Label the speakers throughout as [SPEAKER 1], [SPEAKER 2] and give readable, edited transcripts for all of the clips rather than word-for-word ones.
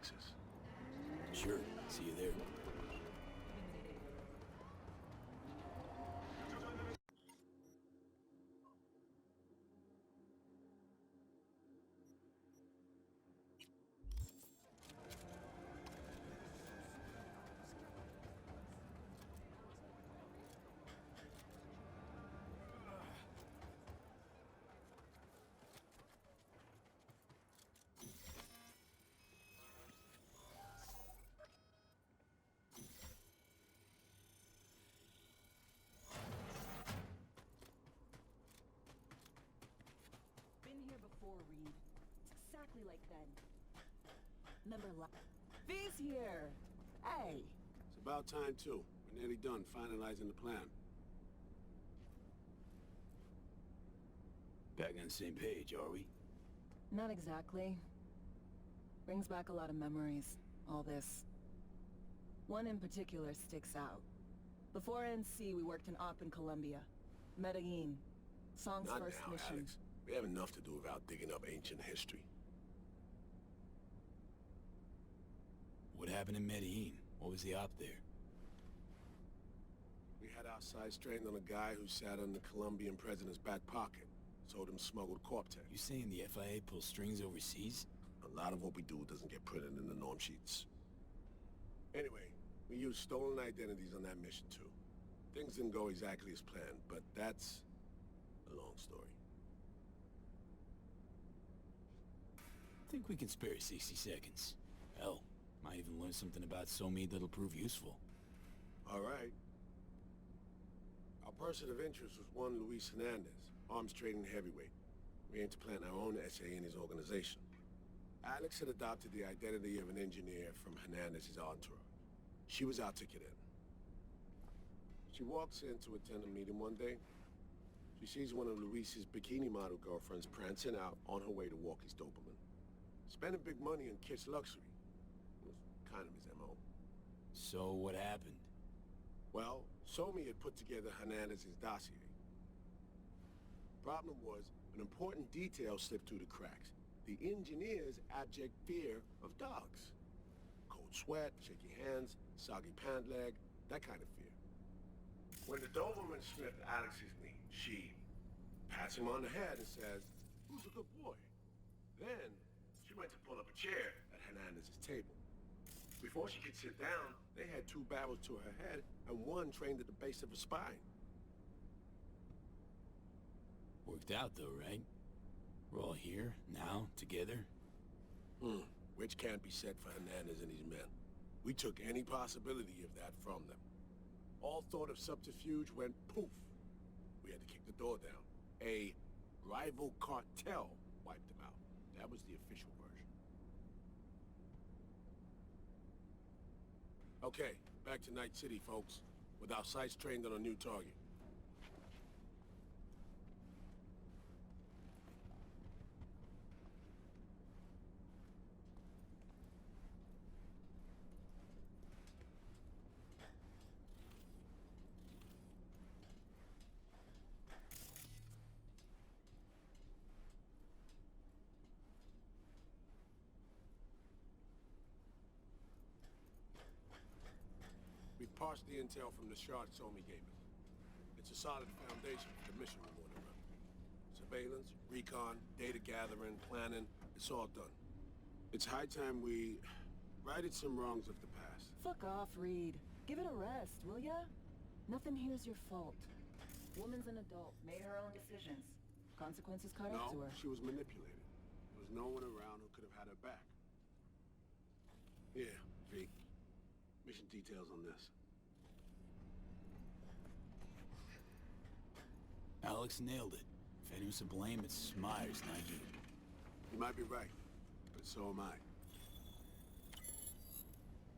[SPEAKER 1] access.
[SPEAKER 2] Sure, see you there.
[SPEAKER 3] Been here before, Reed. It's exactly like then. Remember V's here! Hey!
[SPEAKER 1] It's about time, too. We're nearly done finalizing the plan.
[SPEAKER 2] Back on the same page, are we?
[SPEAKER 3] Not exactly. Brings back a lot of memories, all this. One in particular sticks out. Before NC, we worked in Op in Colombia. Medellin. Song's
[SPEAKER 1] Not
[SPEAKER 3] first
[SPEAKER 1] now,
[SPEAKER 3] mission.
[SPEAKER 1] Alex. We have enough to do without digging up ancient history.
[SPEAKER 2] What happened in Medellin? What was the op there?
[SPEAKER 1] We had our sights trained on a guy who sat on the Colombian president's back pocket. Sold him smuggled corp-tech.
[SPEAKER 2] You saying the FIA pulls strings overseas?
[SPEAKER 1] A lot of what we do doesn't get printed in the norm sheets. Anyway, we used stolen identities on that mission too. Things didn't go exactly as planned, but that's a long story.
[SPEAKER 2] I think we can spare 60 seconds. Hell, might even learn something about Somi that'll prove useful.
[SPEAKER 1] All right. Our person of interest was one Luis Hernandez, arms trading heavyweight. We aim to plant our own SA in his organization. Alex had adopted the identity of an engineer from Hernandez's entourage. She was our ticket in. She walks in to attend a meeting one day. She sees one of Luis's bikini model girlfriends prancing out on her way to walk his Doberman. Spending big money on kiss luxury was kind of his MO.
[SPEAKER 2] So what happened?
[SPEAKER 1] Well, Somi had put together Hernandez's dossier. Problem was, an important detail slipped through the cracks. The engineer's abject fear of dogs. Cold sweat, shaky hands, soggy pant leg, that kind of fear. When the Doberman sniffed Alex's knee, she pats him on the head and says, "Who's a good boy?" Then, she went to pull up a chair at Hernandez's table. Before she could sit down, they had two barrels to her head and one trained at the base of her spine.
[SPEAKER 2] Worked out though, right? We're all here, now, together.
[SPEAKER 1] Which can't be said for Hernandez and his men. We took any possibility of that from them. All thought of subterfuge went poof. We had to kick the door down. A rival cartel wiped them out. That was the official version. Okay, back to Night City, folks. With our sights trained on a new target. We parsed the intel from the shard Somi gave us. It's a solid foundation for the mission we want to run. Surveillance, recon, data gathering, planning, it's all done. It's high time we righted some wrongs of the past.
[SPEAKER 3] Fuck off, Reed. Give it a rest, will ya? Nothing here's your fault. Woman's an adult, made her own decisions. Consequences caught up to
[SPEAKER 1] No,
[SPEAKER 3] her.
[SPEAKER 1] she was manipulated. There was no one around who could have had her back. Yeah, V. Mission details on this.
[SPEAKER 2] Alex nailed it. If anyone's to blame, it's Myers, not you.
[SPEAKER 1] You might be right, but so am I.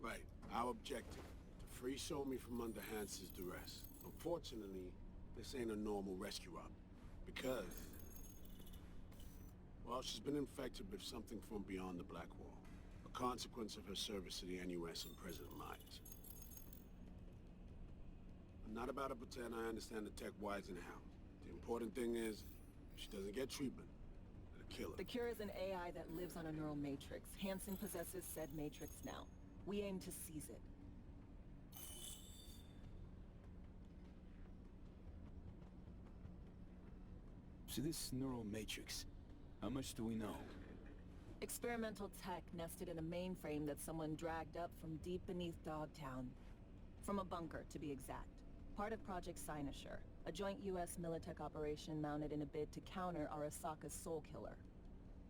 [SPEAKER 1] Right, our objective, to free Somi from under Hansen's duress. Unfortunately, this ain't a normal rescue op, because... well, she's been infected with something from beyond the Black Wall. A consequence of her service to the NUS and President Myers. I'm not about to pretend I understand the tech whys and how. The important thing is, if she doesn't get treatment, it'll killer.
[SPEAKER 3] The cure is an AI that lives on a neural matrix. Hansen possesses said matrix now. We aim to seize it.
[SPEAKER 2] So this neural matrix, how much do we know?
[SPEAKER 3] Experimental tech nested in a mainframe that someone dragged up from deep beneath Dogtown. From a bunker, to be exact. Part of Project Cynosure, a joint US Militech operation mounted in a bid to counter Arasaka's soul killer.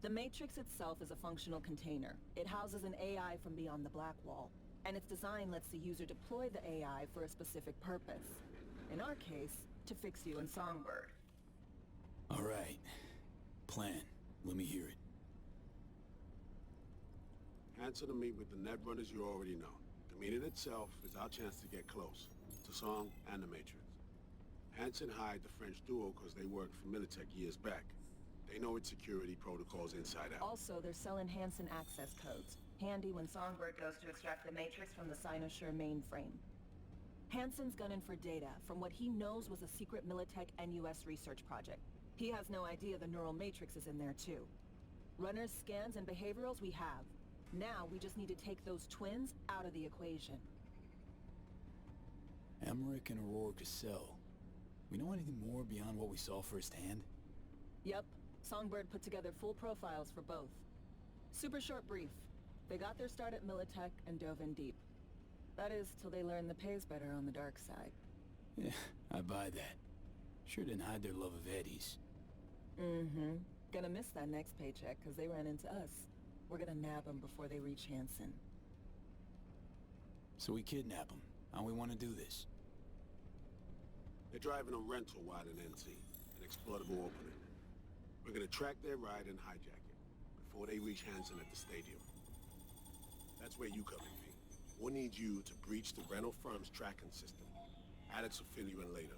[SPEAKER 3] The Matrix itself is a functional container. It houses an AI from beyond the Black Wall, and its design lets the user deploy the AI for a specific purpose. In our case, to fix you in Songbird.
[SPEAKER 2] All right. Plan. Let me hear it.
[SPEAKER 1] Answer to meet with the Netrunners you already know. The meeting itself is our chance to get close. To Song and the Matrix. Hansen hired the French duo because they worked for Militech years back. They know its security protocols inside out.
[SPEAKER 3] Also, they're selling Hansen access codes. Handy when Songbird goes to extract the Matrix from the Cynosure mainframe. Hansen's gunning for data from what he knows was a secret Militech and US research project. He has no idea the neural matrix is in there too. Runners, scans, and behaviorals we have. Now we just need to take those twins out of the equation.
[SPEAKER 2] Emmerich and Aurora Cassell. We know anything more beyond what we saw firsthand?
[SPEAKER 3] Yep. Songbird put together full profiles for both. Super short brief. They got their start at Militech and dove in deep. That is, till they learned the pay's better on the dark side.
[SPEAKER 2] Yeah, I buy that. Sure didn't hide their love of Eddie's.
[SPEAKER 3] Mm-hmm. Gonna miss that next paycheck, because they ran into us. We're gonna nab them before they reach Hansen.
[SPEAKER 2] So we kidnap them. How we want to do this?
[SPEAKER 1] They're driving a rental while in NC, an exploitable opening. We're gonna track their ride and hijack it, before they reach Hansen at the stadium. That's where you come in, V. We'll need you to breach the rental firm's tracking system. Alex will fill you in later.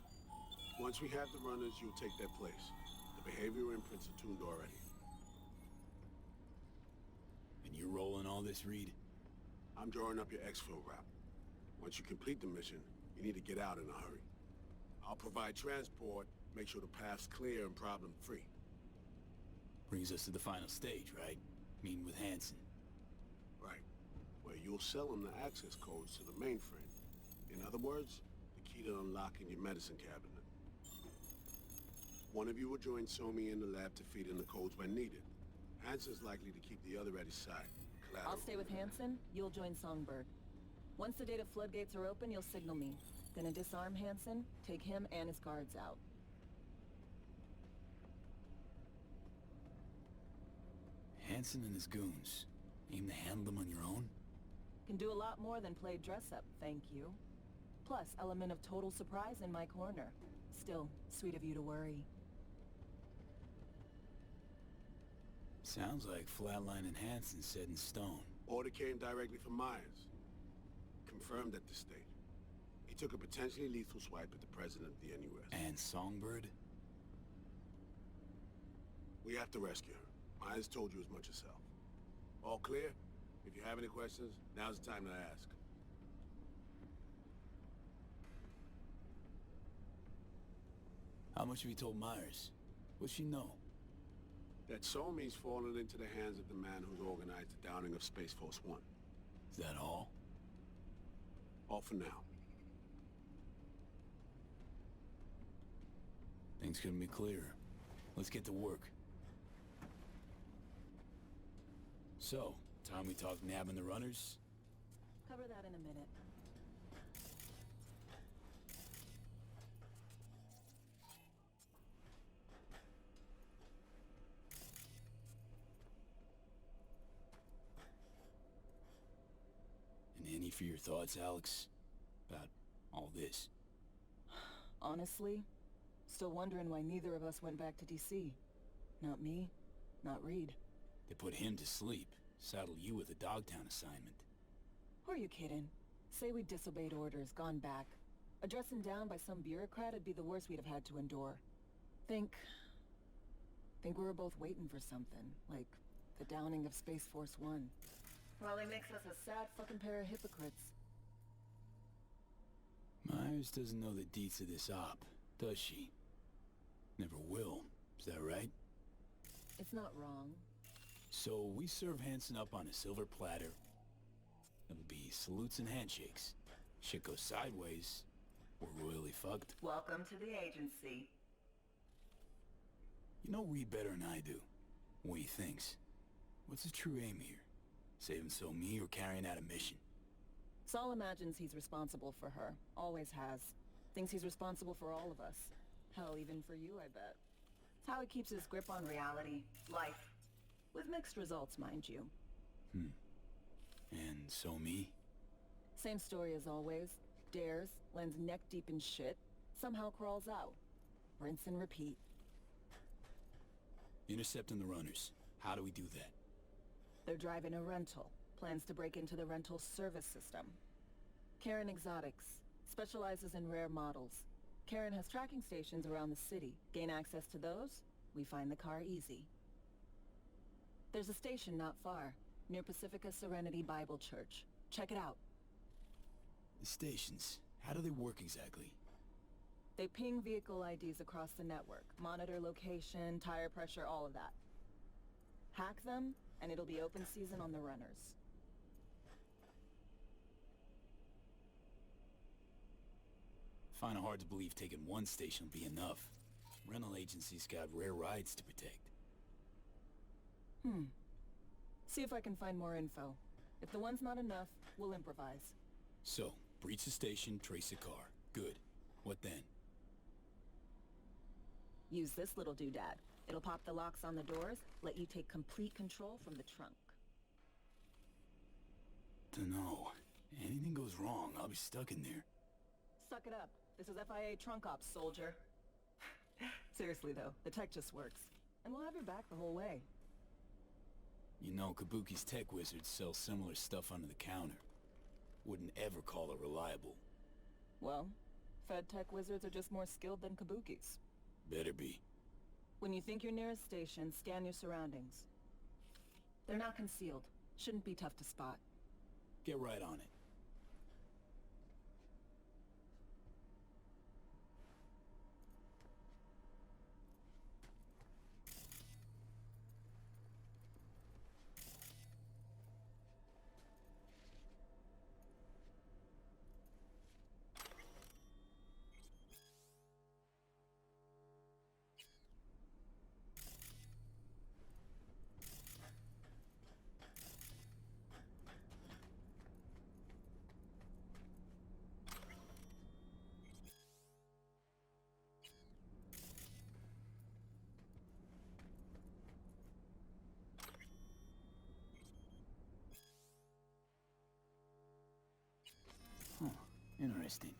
[SPEAKER 1] Once we have the runners, you'll take their place. The behavioral imprints are tuned already.
[SPEAKER 2] And you're rolling all this, Reed?
[SPEAKER 1] I'm drawing up your exfil route. Once you complete the mission, you need to get out in a hurry. I'll provide transport, make sure the path's clear and problem-free.
[SPEAKER 2] Brings us to the final stage, right? Meeting with Hansen.
[SPEAKER 1] Right. Where you'll sell them the access codes to the mainframe. In other words, the key to unlocking your medicine cabinet. One of you will join Somi in the lab to feed in the codes when needed. Hansen's likely to keep the other at his side. Collateral.
[SPEAKER 3] I'll stay with Hansen, you'll join Songbird. Once the data floodgates are open, you'll signal me. Gonna disarm Hansen, take him and his guards out.
[SPEAKER 2] Hansen and his goons. Aim to handle them on your own?
[SPEAKER 3] Can do a lot more than play dress-up, thank you. Plus, element of total surprise in my corner. Still, sweet of you to worry.
[SPEAKER 2] Sounds like Flatline and Hansen set in stone.
[SPEAKER 1] Order came directly from Myers. Confirmed at this stage. He took a potentially lethal swipe at the president of the NUS.
[SPEAKER 2] And Songbird?
[SPEAKER 1] We have to rescue her. Myers told you as much herself. All clear? If you have any questions, now's the time to ask.
[SPEAKER 2] How much have you told Myers? What's she know?
[SPEAKER 1] That Somi's fallen into the hands of the man who's organized the downing of Space Force 1.
[SPEAKER 2] Is that all?
[SPEAKER 1] All for now.
[SPEAKER 2] Things couldn't be clearer. Let's get to work. So, time we talk nabbing the runners?
[SPEAKER 3] Cover that in a minute.
[SPEAKER 2] And any for your thoughts, Alex? About all this?
[SPEAKER 3] Honestly, still wondering why neither of us went back to DC. Not me, not Reed.
[SPEAKER 2] They put him to sleep, saddle you with a Dogtown assignment.
[SPEAKER 3] Who are you kidding? Say we disobeyed orders, gone back. Addressing down by some bureaucrat would be the worst we'd have had to endure. Think we were both waiting for something, like the downing of Space Force 1. Probably makes us a sad fucking pair of hypocrites.
[SPEAKER 2] Myers doesn't know the deets of this op, does she? Never will, is that right?
[SPEAKER 3] It's not wrong.
[SPEAKER 2] So we serve Hansen up on a silver platter. It'll be salutes and handshakes. Shit goes sideways, we're royally fucked.
[SPEAKER 3] Welcome to the agency.
[SPEAKER 2] You know Reed better than I do. What he thinks. What's his true aim here? Saving So-Mi or carrying out a mission?
[SPEAKER 3] Saul imagines he's responsible for her. Always has. Thinks he's responsible for all of us. Hell, even for you, I bet. It's how he keeps his grip on reality. Life. With mixed results, mind you.
[SPEAKER 2] And So-Mi?
[SPEAKER 3] Same story as always. Dares, lands neck deep in shit, somehow crawls out. Rinse and repeat.
[SPEAKER 2] Intercepting the runners. How do we do that?
[SPEAKER 3] They're driving a rental. Plans to break into the rental service system. Karen Exotics. Specializes in rare models. Karen has tracking stations around the city. Gain access to those, we find the car easy. There's a station not far, near Pacifica Serenity Bible Church. Check it out.
[SPEAKER 2] The stations. How do they work exactly?
[SPEAKER 3] They ping vehicle IDs across the network. Monitor location, tire pressure, all of that. Hack them, and it'll be open season on the runners.
[SPEAKER 2] Find it hard to believe taking one station will be enough. Rental agencies got rare rides to protect.
[SPEAKER 3] See if I can find more info. If the one's not enough, we'll improvise.
[SPEAKER 2] So, breach the station, trace a car. Good. What then?
[SPEAKER 3] Use this little doodad. It'll pop the locks on the doors, let you take complete control from the trunk.
[SPEAKER 2] Dunno. Anything goes wrong, I'll be stuck in there.
[SPEAKER 3] Suck it up. This is FIA trunk ops, soldier. Seriously though, the tech just works. And we'll have your back the whole way.
[SPEAKER 2] You know, Kabuki's tech wizards sell similar stuff under the counter. Wouldn't ever call it reliable.
[SPEAKER 3] Well, Fed tech wizards are just more skilled than Kabuki's.
[SPEAKER 2] Better be.
[SPEAKER 3] When you think you're near a station, scan your surroundings. They're not concealed. Shouldn't be tough to spot.
[SPEAKER 2] Get right on it. Interesting.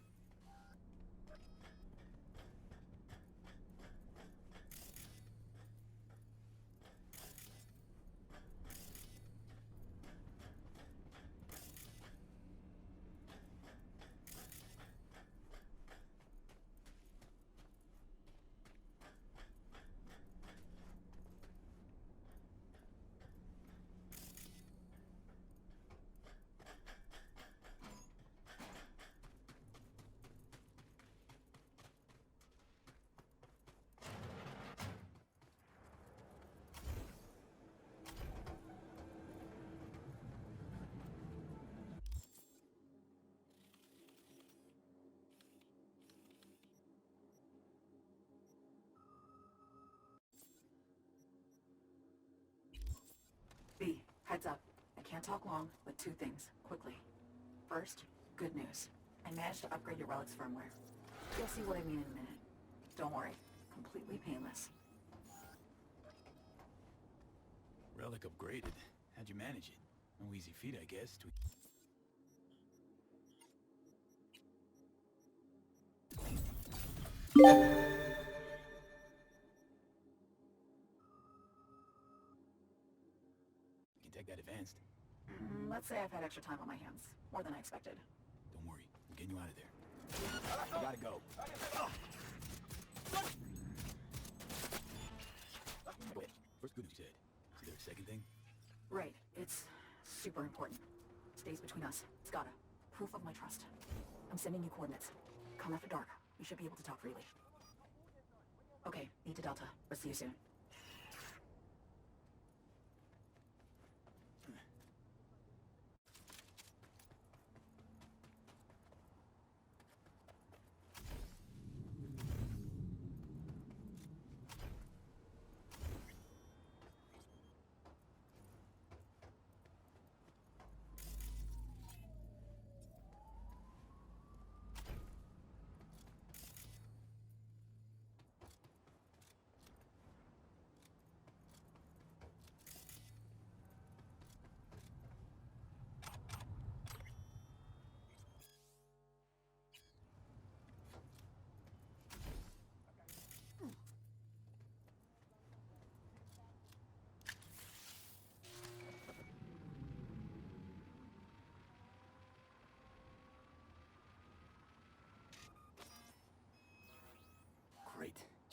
[SPEAKER 4] B, heads up. I can't talk long, but two things, quickly. First, good news. I managed to upgrade your relic's firmware. You'll see what I mean in a minute. Don't worry, completely painless.
[SPEAKER 2] Relic upgraded. How'd you manage it? No easy feat, I guess. You can take that advanced.
[SPEAKER 4] Let's say I've had extra time on my hands. More than I expected.
[SPEAKER 2] Don't worry. I'm getting you out of there. I gotta go. Wait, first good news you said. Is there a second thing?
[SPEAKER 4] Right, it's super important. Stays between us. It's gotta. Proof of my trust. I'm sending you coordinates. Come after dark. We should be able to talk freely. Okay, need to Delta. We'll see you soon.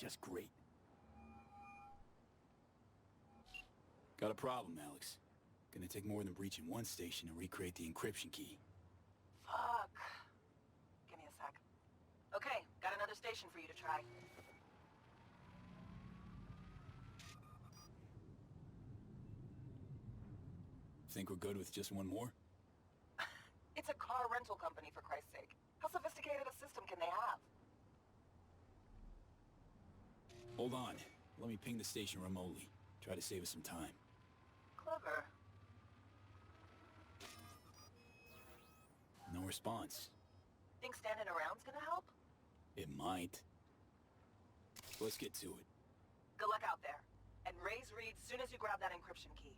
[SPEAKER 2] just great. Got a problem, Alex. Gonna take more than breaching one station to recreate the encryption key.
[SPEAKER 3] Fuck. Give me a sec. Okay, got another station for you to try.
[SPEAKER 2] Think we're good with just one more?
[SPEAKER 3] It's a car rental company, for Christ's sake. How sophisticated a system can they have?
[SPEAKER 2] Hold on. Let me ping the station remotely. Try to save us some time.
[SPEAKER 3] Clever.
[SPEAKER 2] No response.
[SPEAKER 3] Think standing around's gonna help?
[SPEAKER 2] It might. Let's get to it.
[SPEAKER 3] Good luck out there. And raise Reed soon as you grab that encryption key.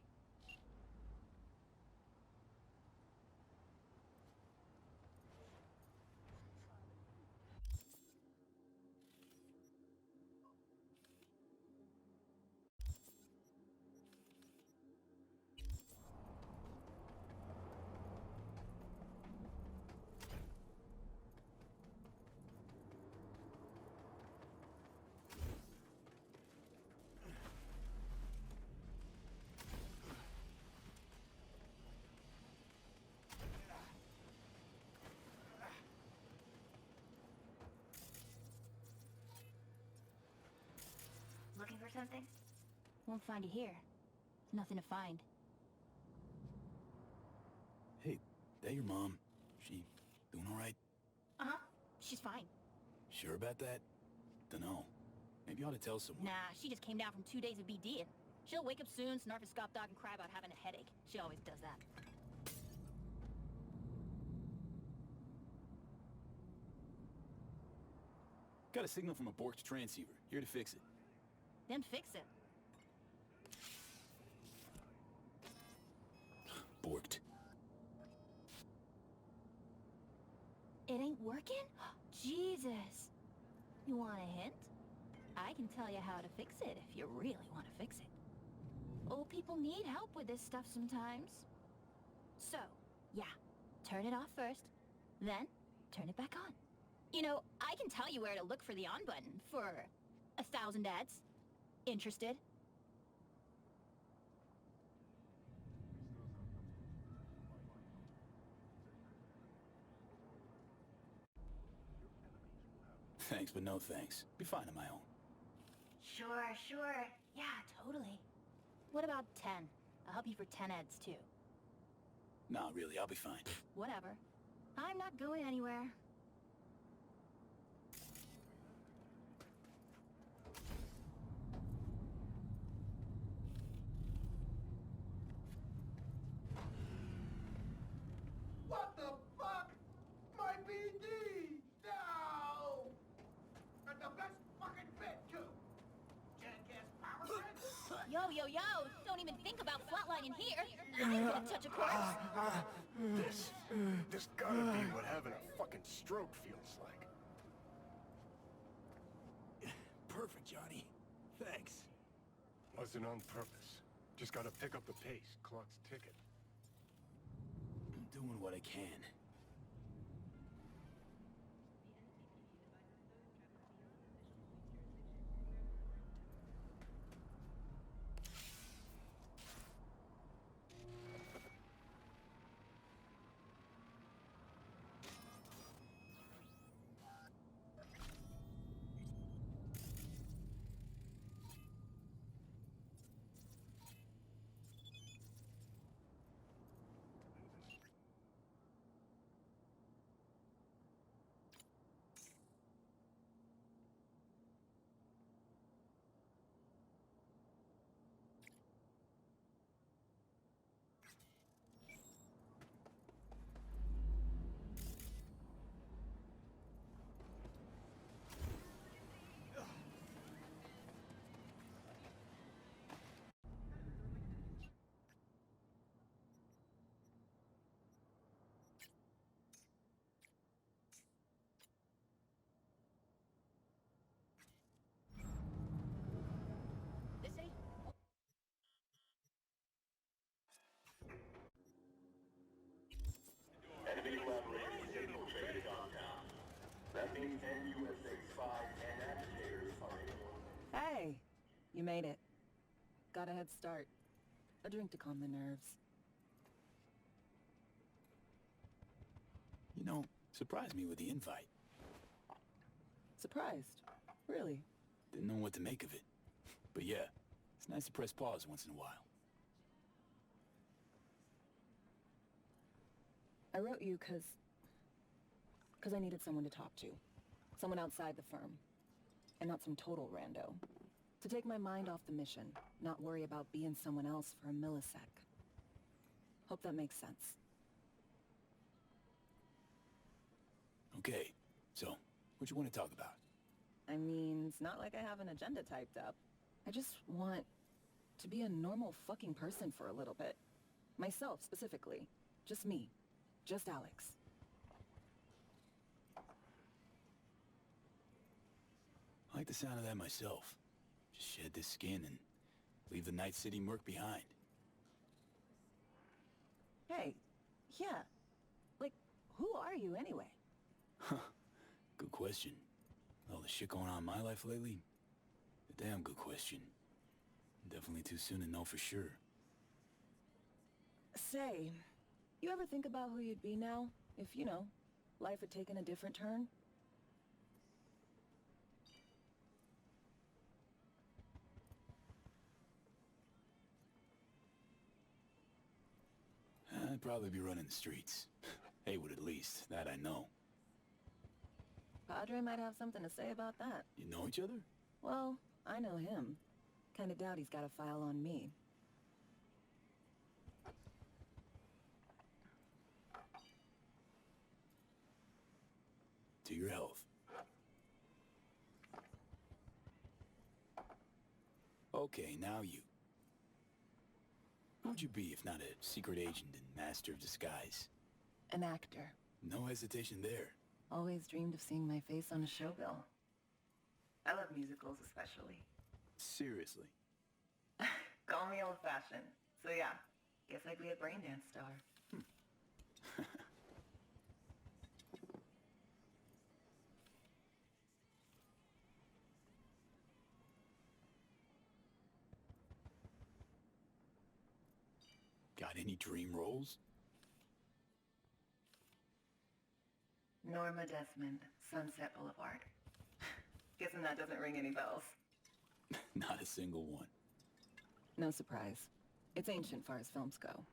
[SPEAKER 5] Looking for something? Won't find you here. There's nothing to find.
[SPEAKER 2] Hey, that your mom? She doing all right?
[SPEAKER 5] Uh-huh. She's fine.
[SPEAKER 2] Sure about that? Dunno. Maybe you ought to tell someone.
[SPEAKER 5] Nah, she just came down from 2 days of BD-ing. She'll wake up soon, snarf a scop dog, and cry about having a headache. She always does that.
[SPEAKER 2] Got a signal from a Bork's transceiver. Here to fix it.
[SPEAKER 5] Then fix it.
[SPEAKER 2] Borked.
[SPEAKER 5] It ain't working? Jesus. You want a hint? I can tell you how to fix it if you really want to fix it. Old people need help with this stuff sometimes. So, yeah, turn it off first, then turn it back on. You know, I can tell you where to look for the on button for 1,000 ads. Interested?
[SPEAKER 2] Thanks, but no thanks. Be fine on my own.
[SPEAKER 5] Sure. Yeah, totally. What about 10? I'll help you for 10 ads, too.
[SPEAKER 2] Nah, really, I'll be fine.
[SPEAKER 5] Whatever. I'm not going anywhere.
[SPEAKER 6] What the fuck? My BD! No! And the best fucking bit, too! Jackass power grid?
[SPEAKER 5] Yo! Don't even think about flatlining here. I ain't gonna touch a corpse.
[SPEAKER 7] This gotta be what having a fucking stroke feels like.
[SPEAKER 2] Perfect, Johnny. Thanks.
[SPEAKER 7] Wasn't on purpose. Just gotta pick up the pace. Clock's ticking.
[SPEAKER 2] I'm doing what I can.
[SPEAKER 5] This city?
[SPEAKER 8] Enemy collaborators infiltrated downtown. That means NUSA spies and agitators are in
[SPEAKER 3] Hey, you made it. Got a head start. A drink to calm the nerves.
[SPEAKER 2] You know, surprised me with the invite.
[SPEAKER 3] Surprised. Really.
[SPEAKER 2] Didn't know what to make of it. But yeah, it's nice to press pause once in a while.
[SPEAKER 3] I wrote you because I needed someone to talk to. Someone outside the firm. And not some total rando. To take my mind off the mission, not worry about being someone else for a millisec. Hope that makes sense.
[SPEAKER 2] Okay, so, what you want to talk about?
[SPEAKER 3] I mean, it's not like I have an agenda typed up. I just want to be a normal fucking person for a little bit. Myself, specifically. Just me. Just Alex.
[SPEAKER 2] I like the sound of that myself. Just shed this skin and leave the Night City murk behind.
[SPEAKER 3] Hey, yeah. Like, who are you anyway?
[SPEAKER 2] Huh. Good question. All the shit going on in my life lately? A damn good question. Definitely too soon to know for sure.
[SPEAKER 3] Say, you ever think about who you'd be now? If, you know, life had taken a different turn?
[SPEAKER 2] I'd probably be running the streets. Haywood at least, that I know.
[SPEAKER 3] Padre might have something to say about that.
[SPEAKER 2] You know each other?
[SPEAKER 3] Well, I know him. Kinda doubt he's got a file on me.
[SPEAKER 2] To your health. Okay, now you. Who'd you be if not a secret agent and master of disguise?
[SPEAKER 3] An actor.
[SPEAKER 2] No hesitation there.
[SPEAKER 3] Always dreamed of seeing my face on a show bill. I love musicals especially.
[SPEAKER 2] Seriously.
[SPEAKER 3] Call me old-fashioned. So yeah, guess I'd be a braindance star.
[SPEAKER 2] Got any dream roles?
[SPEAKER 3] Norma Desmond, Sunset Boulevard. Guessing that doesn't ring any bells.
[SPEAKER 2] Not a single one.
[SPEAKER 3] No surprise. It's ancient far as films go.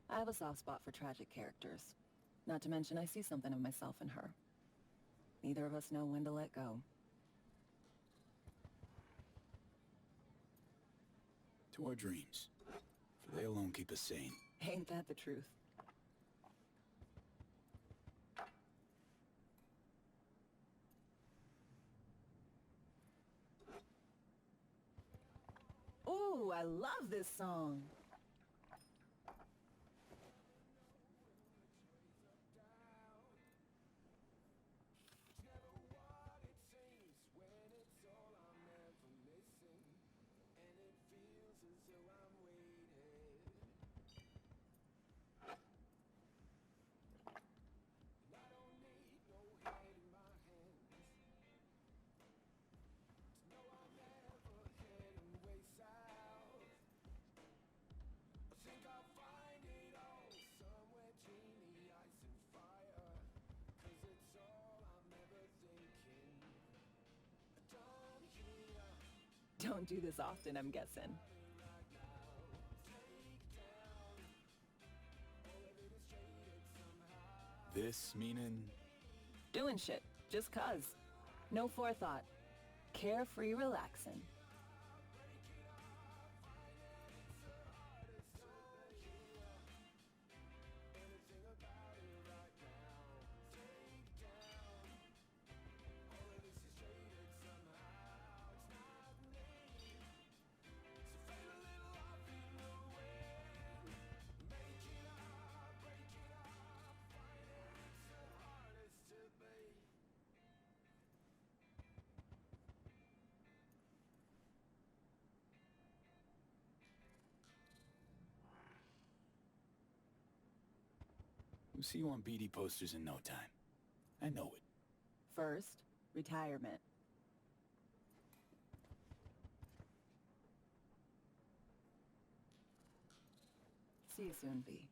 [SPEAKER 3] I have a soft spot for tragic characters. Not to mention I see something of myself in her. Neither of us know when to let go.
[SPEAKER 2] To our dreams. For they alone keep us sane.
[SPEAKER 3] Ain't that the truth? Ooh, I love this song. Don't do this often, I'm guessing.
[SPEAKER 2] This meaning?
[SPEAKER 3] Doing shit, just cuz. No forethought. Carefree relaxing.
[SPEAKER 2] We'll see you on BD posters in no time. I know it.
[SPEAKER 3] First, retirement. See you soon, V.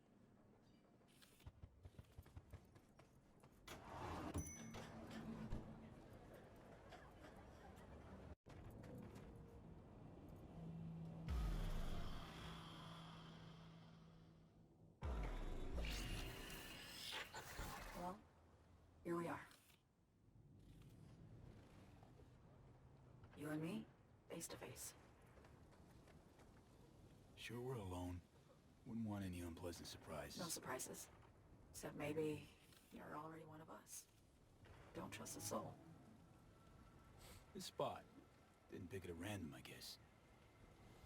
[SPEAKER 4] Well, here we are. You and me, face to face.
[SPEAKER 2] Sure we're alone. Wouldn't want any unpleasant surprises.
[SPEAKER 4] No surprises. Except maybe you're already one of us. Don't trust a soul.
[SPEAKER 2] This spot. Didn't pick it at random, I guess.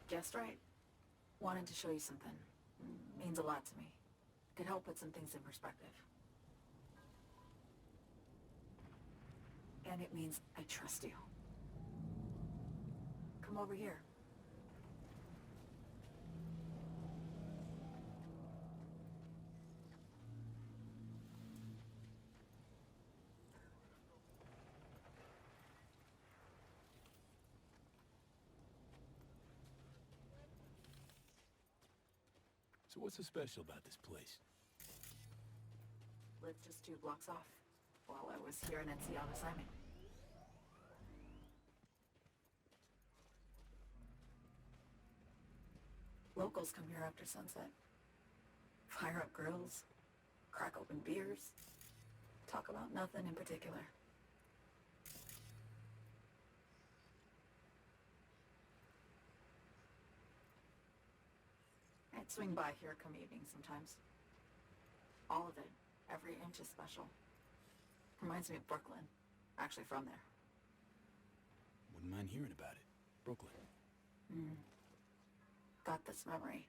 [SPEAKER 4] Guessed right. Wanted to show you something. Means a lot to me. Could help put some things in perspective. And it means I trust you. Come over here.
[SPEAKER 2] So what's so special about this place?
[SPEAKER 4] Lived just 2 blocks off while I was here in NC on assignment. Locals come here after sunset. Fire up grills, crack open beers, talk about nothing in particular. I'd swing by here come evening sometimes. All of it, every inch is special. Reminds me of Brooklyn. Actually from there.
[SPEAKER 2] Wouldn't mind hearing about it. Brooklyn.
[SPEAKER 4] Got this memory.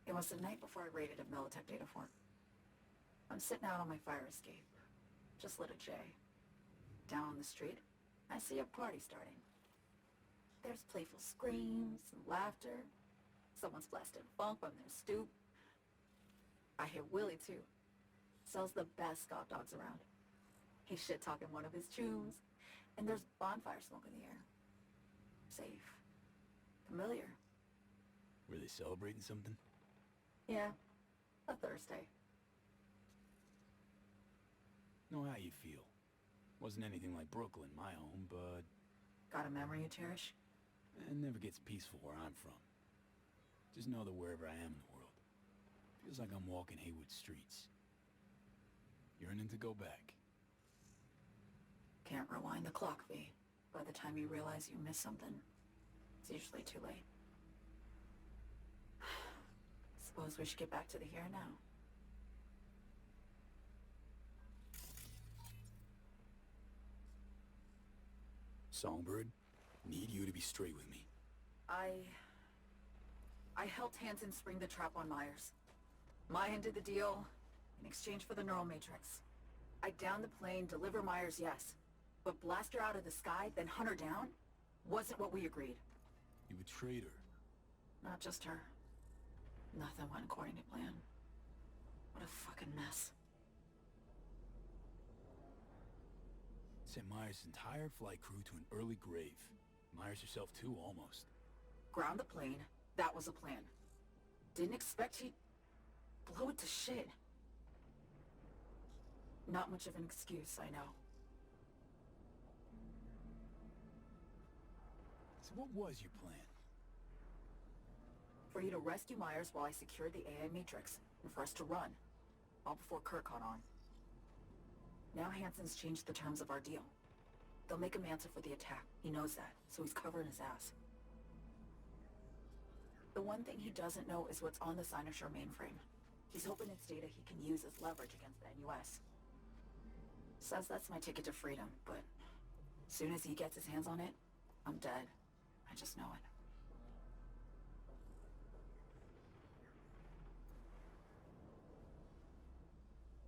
[SPEAKER 4] It was the night before I raided a Militech data fort. I'm sitting out on my fire escape. Just lit a J. Down the street, I see a party starting. There's playful screams and laughter. Someone's blasting funk on their stoop. I hear Willie, too. Sells the best scout dogs around. He's shit-talking one of his tunes, and there's bonfire smoke in the air. Safe. Familiar.
[SPEAKER 2] Were they celebrating something?
[SPEAKER 4] Yeah, a Thursday.
[SPEAKER 2] Know how you feel. Wasn't anything like Brooklyn, my home, but
[SPEAKER 4] Got a memory you cherish?
[SPEAKER 2] it never gets peaceful where I'm from. Just know that wherever I am in the world, feels like I'm walking Haywood streets. Yearning to go back.
[SPEAKER 4] Can't rewind the clock, V. By the time you realize you missed something, it's usually too late. Suppose we should get back to the here and now.
[SPEAKER 2] Songbird, need you to be straight with me.
[SPEAKER 4] I helped Hansen spring the trap on Myers. Maya did the deal in exchange for the neural matrix. I downed the plane, deliver Myers, yes. But blast her out of the sky, then hunt her down? Wasn't what we agreed.
[SPEAKER 2] You betrayed her.
[SPEAKER 4] Not just her. Nothing went according to plan. What a fucking mess.
[SPEAKER 2] Sent Myers' entire flight crew to an early grave. Myers herself too, almost.
[SPEAKER 4] Ground the plane, that was a plan. Didn't expect he'd blow it to shit. Not much of an excuse, I know.
[SPEAKER 2] So what was your plan?
[SPEAKER 4] For you to rescue Myers while I secured the AI Matrix, and for us to run. All before Kurt caught on. Now Hansen's changed the terms of our deal. They'll make him answer for the attack. He knows that, so he's covering his ass. The one thing he doesn't know is what's on the Cynosure mainframe. He's hoping it's data he can use as leverage against the NUS. Says that's my ticket to freedom, but as soon as he gets his hands on it, I'm dead. I just know it.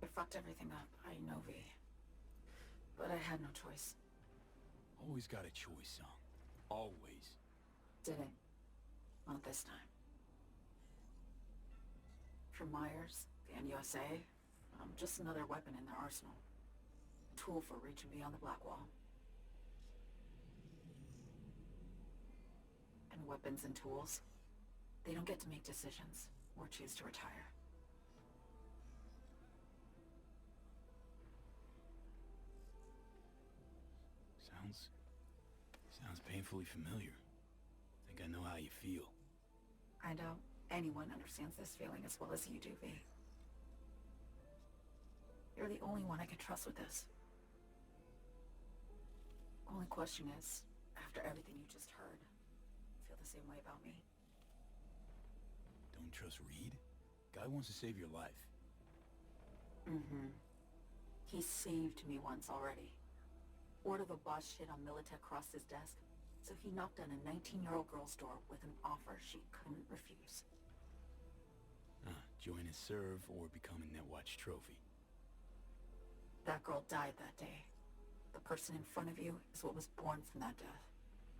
[SPEAKER 4] It fucked everything up, I know, V. But I had no choice.
[SPEAKER 2] Always got a choice, son. Always.
[SPEAKER 4] Didn't. Not this time. For Myers, the NUSA, I'm just another weapon in their arsenal. A tool for reaching beyond the Black Wall. And weapons and tools, they don't get to make decisions. or choose to retire.
[SPEAKER 2] Sounds painfully familiar. Think I know how you feel.
[SPEAKER 4] I doubt anyone understands this feeling as well as you do, V. You're the only one I can trust with this. Only question is, after everything you just heard, feel the same way about me?
[SPEAKER 2] Don't trust Reed? Guy wants to save your life.
[SPEAKER 4] Mm-hmm. He saved me once already. Word of a boss shit on Militech crossed his desk, so he knocked on a 19-year-old girl's door with an offer she couldn't refuse.
[SPEAKER 2] Join his serve or become a Netwatch trophy.
[SPEAKER 4] That girl died that day. The person in front of you is what was born from that death.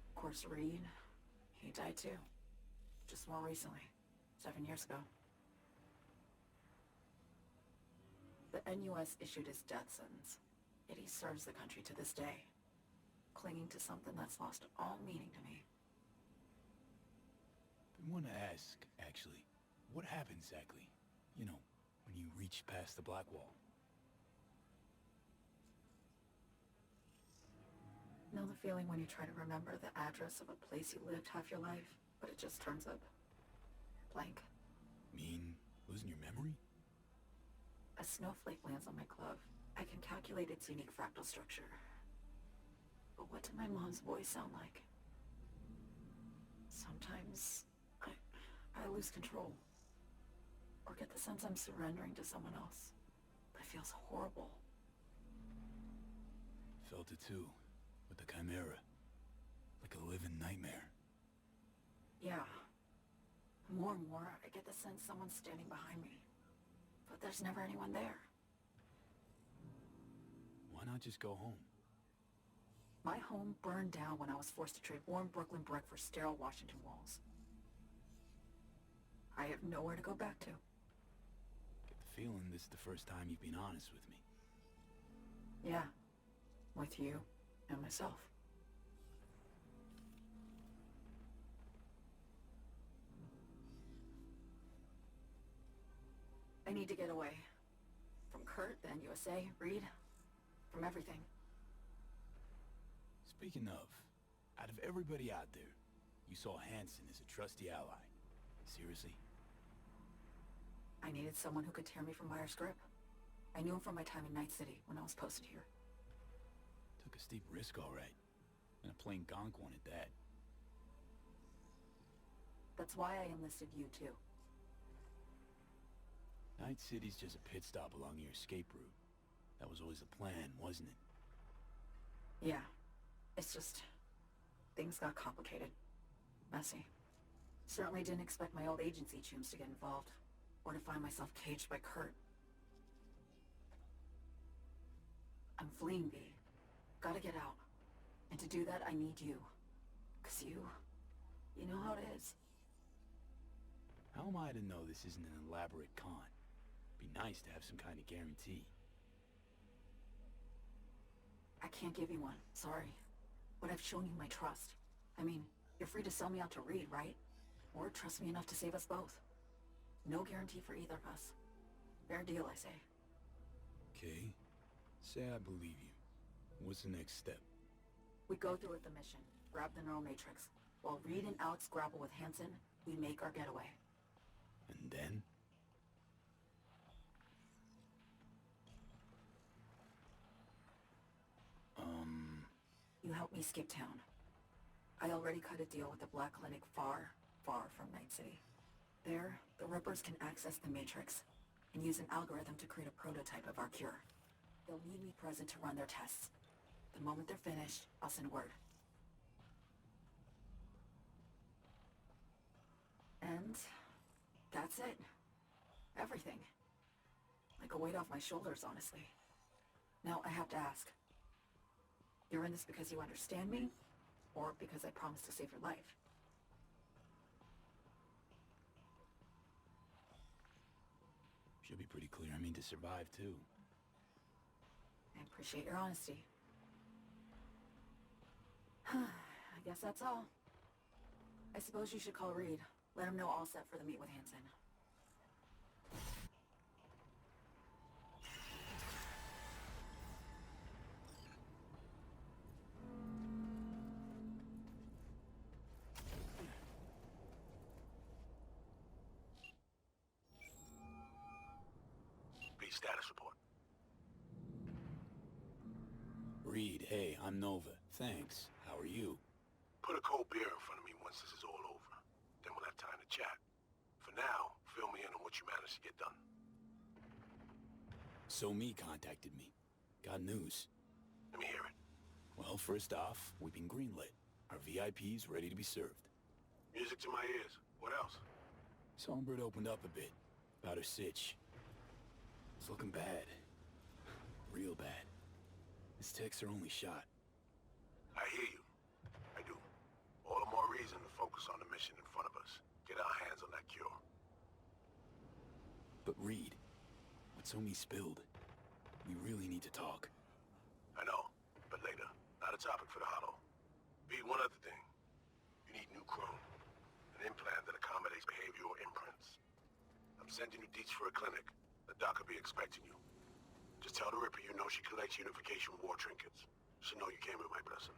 [SPEAKER 4] Of course, Reed, he died too. Just more recently, 7 years ago. The NUS issued his death sentence, yet he serves the country to this day, clinging to something that's lost all meaning to me.
[SPEAKER 2] I want to ask, actually, what happened exactly? You know, when you reached past the black wall.
[SPEAKER 4] Know the feeling when you try to remember the address of a place you lived half your life, but it just turns up blank?
[SPEAKER 2] Mean losing your memory?
[SPEAKER 4] A snowflake lands on my glove. I can calculate its unique fractal structure. But what did my mom's voice sound like? Sometimes I lose control. Or get the sense I'm surrendering to someone else. That feels horrible.
[SPEAKER 2] Felt it too, with the Chimera. Like a living nightmare.
[SPEAKER 4] Yeah. More and more, I get the sense someone's standing behind me. But there's never anyone there.
[SPEAKER 2] Why not just go home?
[SPEAKER 4] My home burned down when I was forced to trade warm Brooklyn brick for sterile Washington walls. I have nowhere to go back to.
[SPEAKER 2] Get the feeling this is the first time you've been honest with me.
[SPEAKER 4] Yeah. With you and myself. I need to get away. From Kurt, then USA, Reed. From everything.
[SPEAKER 2] Speaking of, out of everybody out there, you saw Hansen as a trusty ally. Seriously?
[SPEAKER 4] I needed someone who could tear me from Myers' grip. I knew him from my time in Night City when I was posted here.
[SPEAKER 2] Took a steep risk, all right. And a plain gonk one at that.
[SPEAKER 4] That's why I enlisted you, too.
[SPEAKER 2] Night City's just a pit stop along your escape route. That was always the plan, wasn't it?
[SPEAKER 4] Yeah. It's just... things got complicated. Messy. Certainly didn't expect my old agency chooms to get involved. Or to find myself caged by Kurt. I'm fleeing, V. Gotta get out. And to do that, I need you. 'Cause you know how it is.
[SPEAKER 2] How am I to know this isn't an elaborate con? Be nice to have some kind of guarantee.
[SPEAKER 4] I can't give you one, sorry. But I've shown you my trust. I mean, you're free to sell me out to Reed, right? Or trust me enough to save us both. No guarantee for either of us. Fair deal, I say.
[SPEAKER 2] Okay. Say I believe you. What's the next step?
[SPEAKER 4] We go through with the mission, grab the neural matrix. While Reed and Alex grapple with Hansen, we make our getaway.
[SPEAKER 2] And then?
[SPEAKER 4] You help me skip town. I already cut a deal with the Black Clinic far, far from Night City. There, the Rippers can access the Matrix and use an algorithm to create a prototype of our cure. They'll need me present to run their tests. The moment they're finished, I'll send word. And that's it. Everything. Like a weight off my shoulders, honestly. Now I have to ask. You're in this because you understand me, or because I promised to save your life?
[SPEAKER 2] Should be pretty clear. I mean to survive, too.
[SPEAKER 4] I appreciate your honesty. I guess that's all. I suppose you should call Reed. Let him know all set for the meet with Hansen.
[SPEAKER 1] status report.
[SPEAKER 2] Reed, hey, I'm Nova. Thanks. How are you?
[SPEAKER 1] Put a cold beer in front of me once this is all over. Then we'll have time to chat. For now, fill me in on what you managed to get done.
[SPEAKER 2] So-Me contacted me. Got news.
[SPEAKER 1] Let me hear it.
[SPEAKER 2] Well, first off, we've been greenlit. Our VIP's ready to be served.
[SPEAKER 1] Music to my ears. What else?
[SPEAKER 2] Songbird opened up a bit about her sitch. It's looking bad. Real bad. His tech's her only shot.
[SPEAKER 1] I hear you. I do. All the more reason to focus on the mission in front of us. Get our hands on that cure.
[SPEAKER 2] But Reed, what So-Me spilled, we really need to talk.
[SPEAKER 1] I know, but later. Not a topic for the Hollow. Pete, one other thing. You need new chrome. An implant that accommodates behavioral imprints. I'm sending you deets for a clinic. The doc will be expecting you. Just tell the Ripper you know she collects unification war trinkets. She'll know you came with my blessing.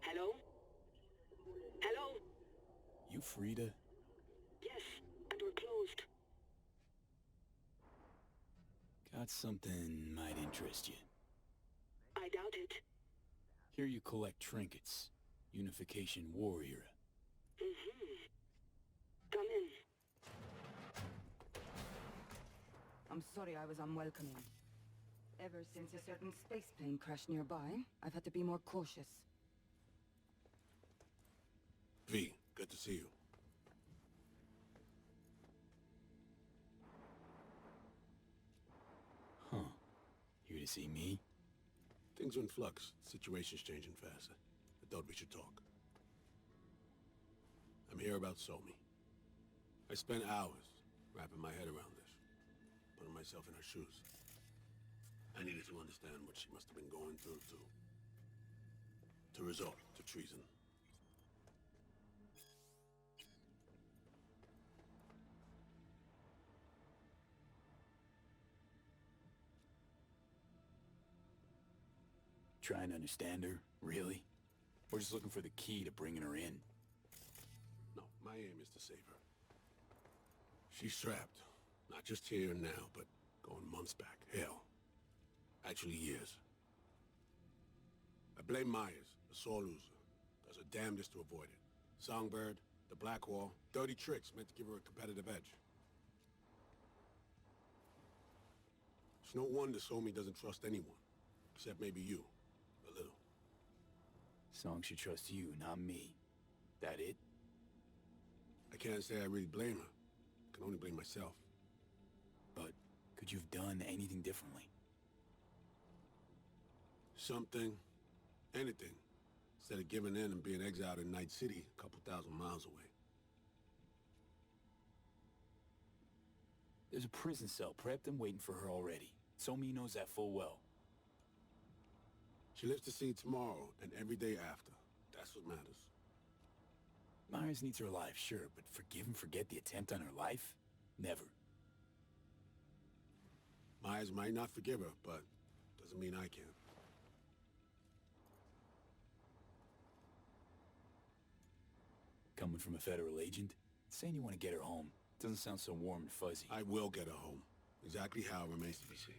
[SPEAKER 8] Hello? Hello?
[SPEAKER 2] You Farida?
[SPEAKER 8] Yes, and we're closed.
[SPEAKER 2] Got something might interest you.
[SPEAKER 8] I doubt it.
[SPEAKER 2] Here you collect trinkets. Unification war era.
[SPEAKER 8] Come in.
[SPEAKER 9] I'm sorry I was unwelcoming. Ever since a certain space plane crashed nearby, I've had to be more cautious.
[SPEAKER 1] V, good to see you.
[SPEAKER 2] Huh. Here to see me?
[SPEAKER 1] Things are in flux. Situation's changing fast. I thought we should talk. I'm here about So-Me. I spent hours wrapping my head around this, putting myself in her shoes. I needed to understand what she must have been going through to resort to treason.
[SPEAKER 2] Trying to understand her, really? We're just looking for the key to bringing her in.
[SPEAKER 1] No, my aim is to save her. She's trapped. Not just here and now, but going months back. Hell. Actually years. I blame Myers, the sore loser. Does her damnedest to avoid it. Songbird, the Black Wall, dirty tricks meant to give her a competitive edge. It's no wonder So-Me doesn't trust anyone. Except maybe you. A little.
[SPEAKER 2] Song should trust you, not me. That it?
[SPEAKER 1] I can't say I really blame her. I can only blame myself.
[SPEAKER 2] But could you have done anything differently?
[SPEAKER 1] Something. Anything. Instead of giving in and being exiled in Night City, a couple thousand miles away.
[SPEAKER 2] There's a prison cell prepped and waiting for her already. So-Me knows that full well.
[SPEAKER 1] She lives to see tomorrow and every day after. That's what matters.
[SPEAKER 2] Myers needs her alive, sure, but forgive and forget the attempt on her life? Never.
[SPEAKER 1] Myers might not forgive her, but doesn't mean I can.
[SPEAKER 2] Coming from a federal agent? Saying you want to get her home doesn't sound so warm and fuzzy.
[SPEAKER 1] I will get her home. Exactly how remains to be seen.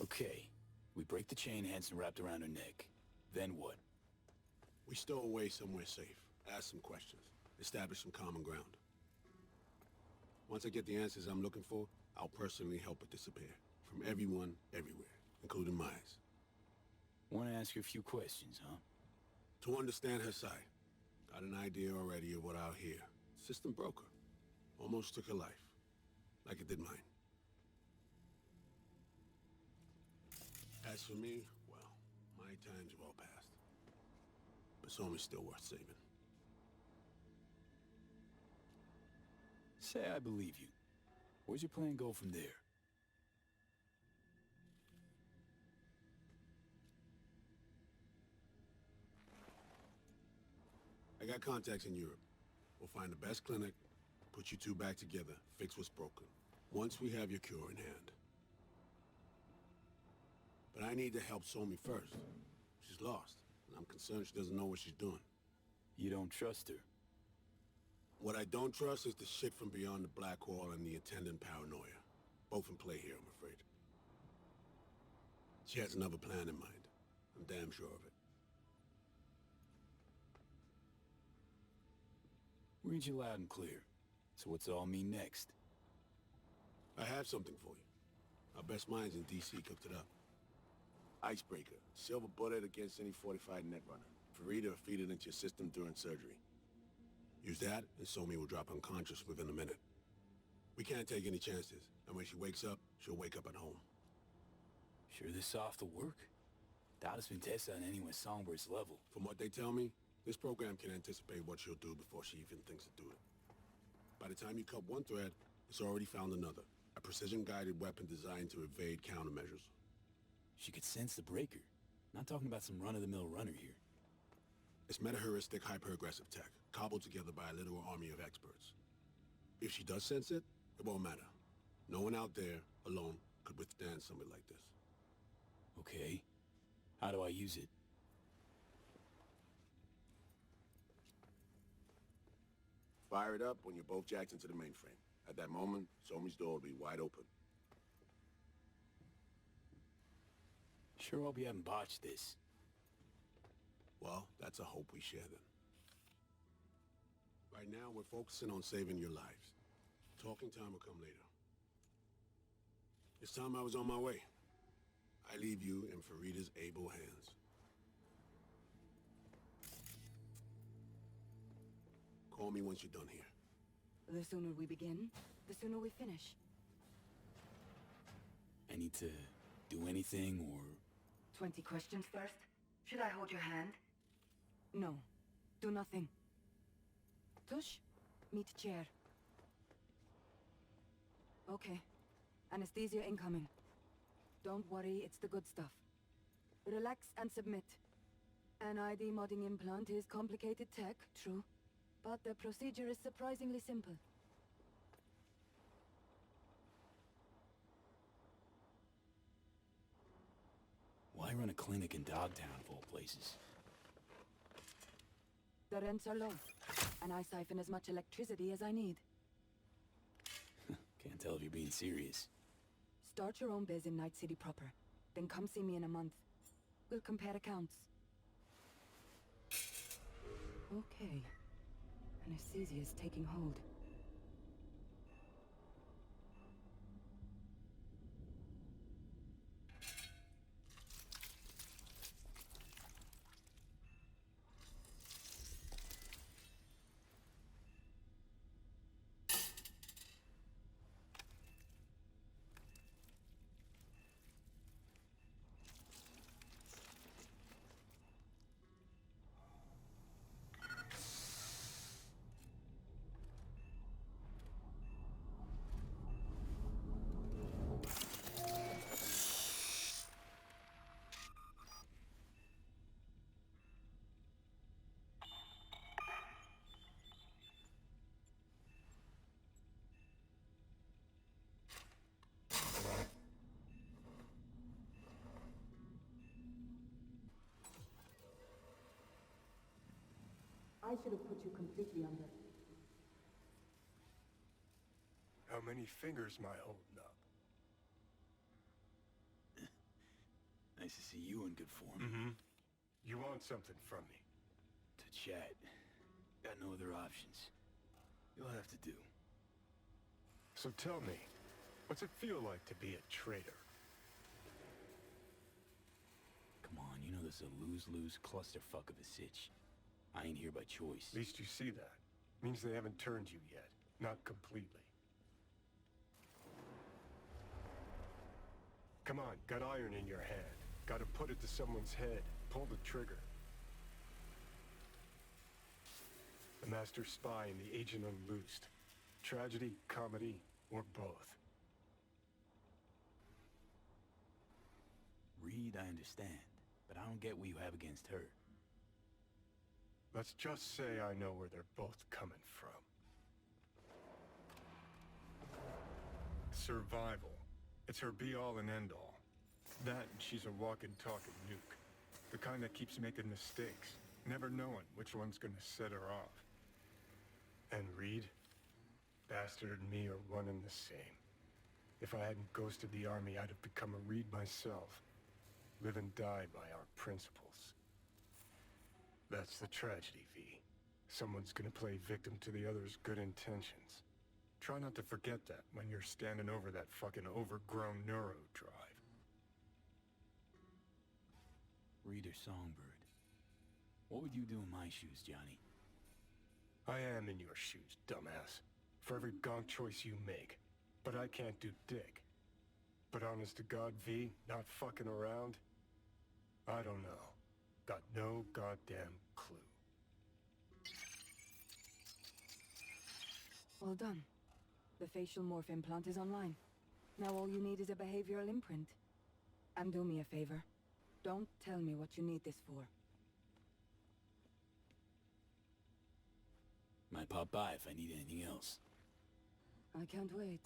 [SPEAKER 2] Okay. We break the chain Hansen wrapped around her neck. Then what?
[SPEAKER 1] We stow away somewhere safe. Ask some questions. Establish some common ground. Once I get the answers I'm looking for, I'll personally help her disappear. From everyone, everywhere. Including Myers.
[SPEAKER 2] Want to ask you a few questions, huh?
[SPEAKER 1] To understand her side. Got an idea already of what I'll hear. System broke her. Almost took her life. Like it did mine. As for me, well, my time's well past. But So-Me's still worth saving.
[SPEAKER 2] Say I believe you. Where's your plan go from there?
[SPEAKER 1] I got contacts in Europe. We'll find the best clinic, put you two back together, fix what's broken. Once we have your cure in hand. But I need to help Somi first. She's lost, and I'm concerned she doesn't know what she's doing.
[SPEAKER 2] You don't trust her?
[SPEAKER 1] What I don't trust is the shit from beyond the black wall and the attendant paranoia. Both in play here, I'm afraid. She has another plan in mind. I'm damn sure of it.
[SPEAKER 2] Read you loud and clear. So what's it all mean next?
[SPEAKER 1] I have something for you. Our best minds in DC cooked it up. Icebreaker. Silver bullet against any fortified netrunner. Farida will feed it into your system during surgery. Use that, and Somi will drop unconscious within a minute. We can't take any chances, and when she wakes up, she'll wake up at home.
[SPEAKER 2] Sure this off to work? Doubt it's been tested on anyone Songbird's level.
[SPEAKER 1] From what they tell me, this program can anticipate what she'll do before she even thinks to do it. By the time you cut one thread, it's already found another. A precision-guided weapon designed to evade countermeasures.
[SPEAKER 2] She could sense the breaker. Not talking about some run-of-the-mill runner here.
[SPEAKER 1] It's meta-heuristic, hyper-aggressive tech, cobbled together by a literal army of experts. If she does sense it, it won't matter. No one out there, alone, could withstand something like this.
[SPEAKER 2] Okay. How do I use it?
[SPEAKER 1] Fire it up when you're both jacked into the mainframe. At that moment, Somi's door will be wide open.
[SPEAKER 2] Sure hope you haven't botched this.
[SPEAKER 1] Well, that's a hope we share then. Right now, we're focusing on saving your lives. Talking time will come later. It's time I was on my way. I leave you in Farida's able hands. Call me once you're done here.
[SPEAKER 9] The sooner we begin, the sooner we finish.
[SPEAKER 2] I need to do anything, or...
[SPEAKER 9] 20 questions first? Should I hold your hand? No. Do nothing. Tush, meet chair. Okay. Anesthesia incoming. Don't worry, it's the good stuff. Relax and submit. An ID modding implant is complicated tech, true. But the procedure is surprisingly simple.
[SPEAKER 2] Why run a clinic in Dogtown, of all places?
[SPEAKER 9] The rents are low, and I siphon as much electricity as I need.
[SPEAKER 2] Can't tell if you're being serious.
[SPEAKER 9] Start your own biz in Night City proper. Then come see me in a month. We'll compare accounts. Okay. Anesthesia is taking hold. I should have put you completely under.
[SPEAKER 7] How many fingers am I holding up?
[SPEAKER 2] Nice to see you in good form.
[SPEAKER 7] Mm-hmm. You want something from me?
[SPEAKER 2] To chat. Got no other options. You'll have to do.
[SPEAKER 7] So tell me, what's it feel like to be a traitor?
[SPEAKER 2] Come on, you know this is a lose-lose clusterfuck of a sitch. I ain't here by choice.
[SPEAKER 7] At least you see that. Means they haven't turned you yet. Not completely. Come on, got iron in your hand. Gotta put it to someone's head. Pull the trigger. The master spy and the agent unloosed. Tragedy, comedy, or both.
[SPEAKER 2] Reed, I understand. But I don't get what you have against her.
[SPEAKER 7] Let's just say I know where they're both coming from. Survival. It's her be-all and end-all. That and she's a walking, talking nuke. The kind that keeps making mistakes, never knowing which one's gonna set her off. And Reed? Bastard and me are one and the same. If I hadn't ghosted the army, I'd have become a Reed myself. Live and die by our principles. That's the tragedy, V. Someone's gonna play victim to the other's good intentions. Try not to forget that when you're standing over that fucking overgrown neuro drive.
[SPEAKER 2] Reed or Songbird? What would you do in my shoes, Johnny?
[SPEAKER 7] I am in your shoes, dumbass. For every gonk choice you make. But I can't do dick. But honest to God, V, not fucking around? I don't know. Got no goddamn clue.
[SPEAKER 9] Well done. The facial morph implant is online. Now all you need is a behavioral imprint. And do me a favor. Don't tell me what you need this for.
[SPEAKER 2] Might pop by if I need anything else.
[SPEAKER 9] I can't wait.